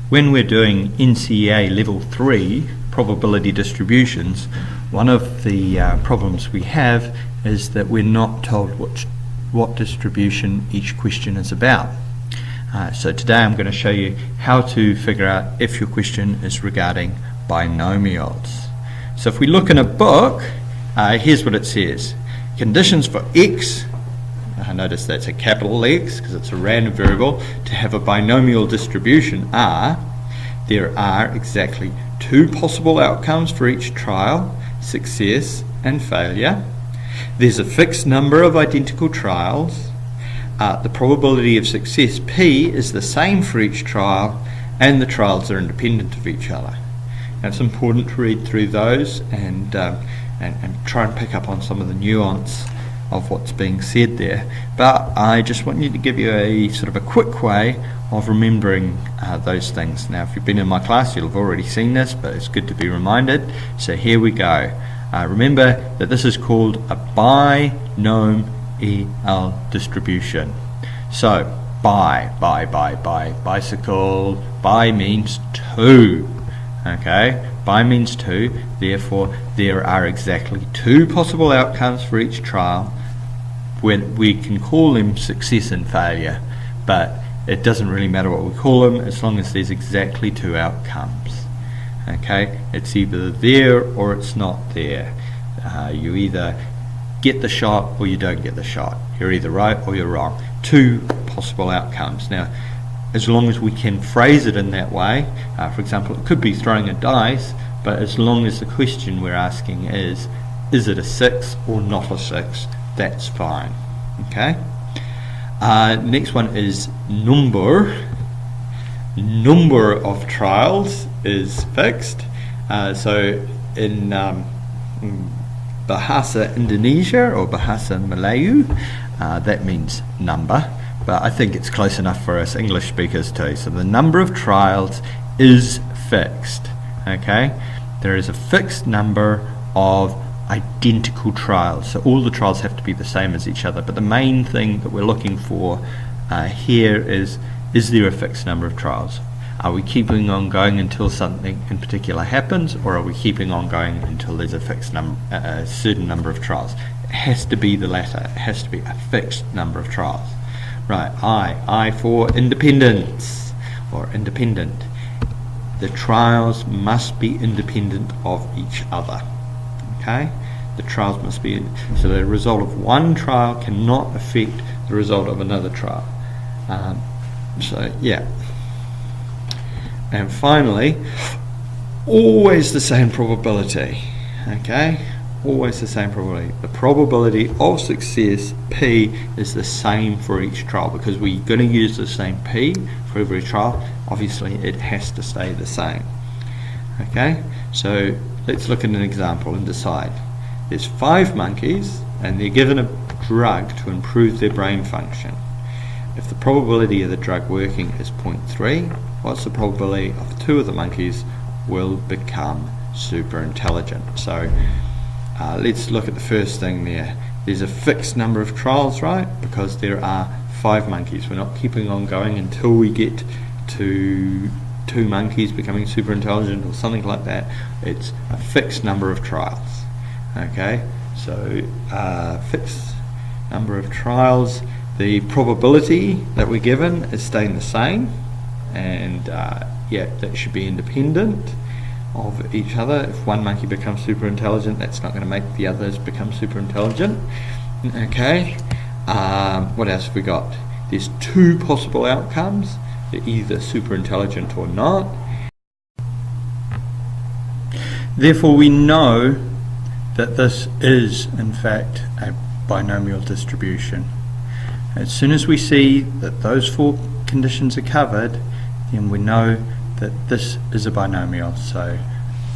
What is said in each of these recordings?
when we're doing NCEA Level 3 probability distributions, one of the problems we have is that we're not told what distribution each question is about. So today I'm going to show you how to figure out if your question is regarding binomials. So if we look in a book, here's what it says. Conditions for x, notice that's a capital X because it's a random variable, to have a binomial distribution are: there are exactly 2 possible outcomes for each trial, success and failure. There's a fixed number of identical trials. The probability of success P is the same for each trial, and the trials are independent of each other. Now it's important to read through those and try and pick up on some of the nuance of what's being said there. But I just want you to give you a sort of a quick way of remembering those things. Now if you've been in my class you'll have already seen this, but it's good to be reminded. So here we go. Remember that this is called a binomial distribution. So bicycle, bi means 2. Okay, bi means 2, therefore there are exactly 2 possible outcomes for each trial. When we can call them success and failure, but it doesn't really matter what we call them as long as there's exactly 2 outcomes. Okay, it's either there or it's not there. You either get the shot or you don't get the shot. You're either right or you're wrong. 2 possible outcomes. Now as long as we can phrase it in that way, for example it could be throwing a dice, but as long as the question we're asking is it a 6 or not a 6, that's fine. Okay. Next one is number of trials is fixed. So in Bahasa Indonesia or Bahasa Melayu, that means number, but I think it's close enough for us English speakers too. So the number of trials is fixed. Okay, there is a fixed number of identical trials, so all the trials have to be the same as each other, but the main thing that we're looking for here is there a fixed number of trials? Are we keeping on going until something in particular happens, or are we keeping on going until there's a fixed number, a certain number of trials? It has to be the latter. It has to be a fixed number of trials. Right, I for independence or independent. The trials must be independent of each other. Okay, the trials must be, so the result of one trial cannot affect the result of another trial. So yeah. And finally, always the same probability. Okay, always the same probability. The probability of success P is the same for each trial, because we're going to use the same P for every trial. Obviously it has to stay the same. Okay, so let's look at an example and decide. There's 5 monkeys and they're given a drug to improve their brain function. If the probability of the drug working is 0.3, what's the probability of 2 of the monkeys will become super intelligent? So let's look at the first thing there. There's a fixed number of trials, right? Because there are 5 monkeys. We're not keeping on going until we get to 2 monkeys becoming super intelligent or something like that. It's a fixed number of trials. Okay, so fixed number of trials. The probability that we're given is staying the same, and yeah, that should be independent of each other. If one monkey becomes super intelligent, that's not going to make the others become super intelligent. Okay, what else have we got? There's 2 possible outcomes. They're either super intelligent or not. Therefore we know that this is in fact a binomial distribution. As soon as we see that those 4 conditions are covered, then we know that this is a binomial. So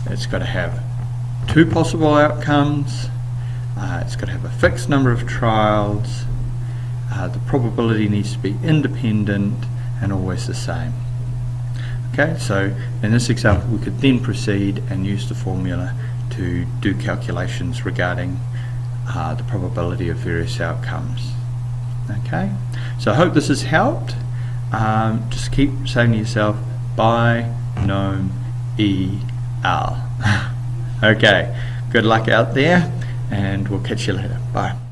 it's got to have 2 possible outcomes, it's got to have a fixed number of trials, the probability needs to be independent and always the same. Okay, so in this example we could then proceed and use the formula to do calculations regarding the probability of various outcomes. Okay, so I hope this has helped. Just keep saying to yourself, Binomial. Okay, good luck out there, and we'll catch you later. Bye.